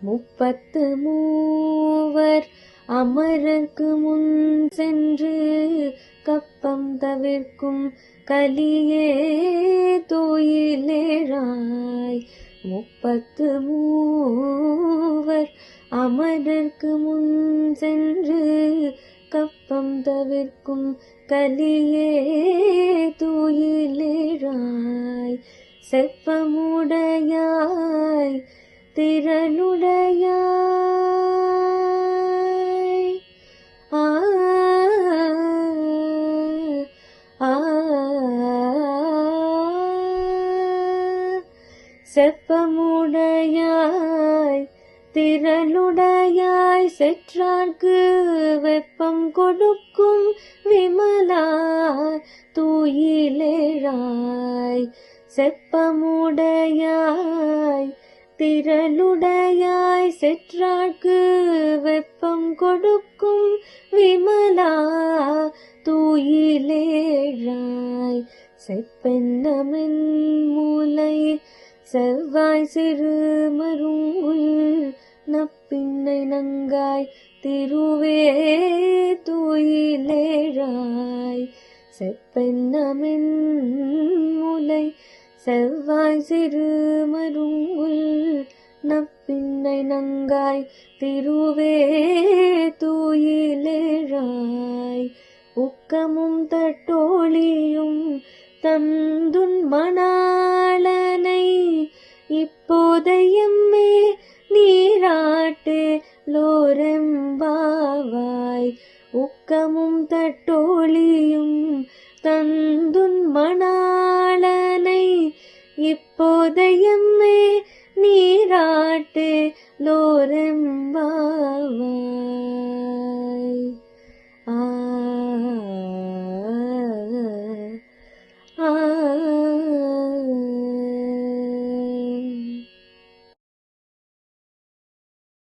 முப்பத்து மூவர் அமரர்க்கு முன் சென்று கப்பம் தவிர்க்கும் கலியே துயிலேழாய். முப்பத்து மூவர் அமரர்க்கு முன் சென்று கப்பம் தவிர்க்கும் கலியே துயிலேழாய். செப்பமுடையாய் திரளுடையாய் ஆ ஆ செப்பமுடையாய் திரளுடையாய் செற்றார்க்கு வெப்பம் கொடுக்கும் விமலா துயிலேழாய். செப்பமுடையாய் திரளுடையாய் செற்றார்க்கு வெப்பம் கொடுக்கும் விமலா துயிலேழாய். செப்பென்னமென் மூலை செவ்வாய் சிறு மருங்குல் நப்பின்னை நங்காய் திருவே துயிலேழாய். செப்பென்னமென் மூலை செவ்வாய் சிறு மருங்குல் நப்பின்னை நங்காய் திருவே துயிலேழாய். உக்கமும் தட்டோழியும் தந்துன் மணாளனை இப்போதையம்மே நீராட்டு லோரெம்பாவாய். உக்கமும் தட்டோழியும் தந்துன் மணாளனை இப்போதையம்மே நீராட்டு லோரெம்பாவாய்.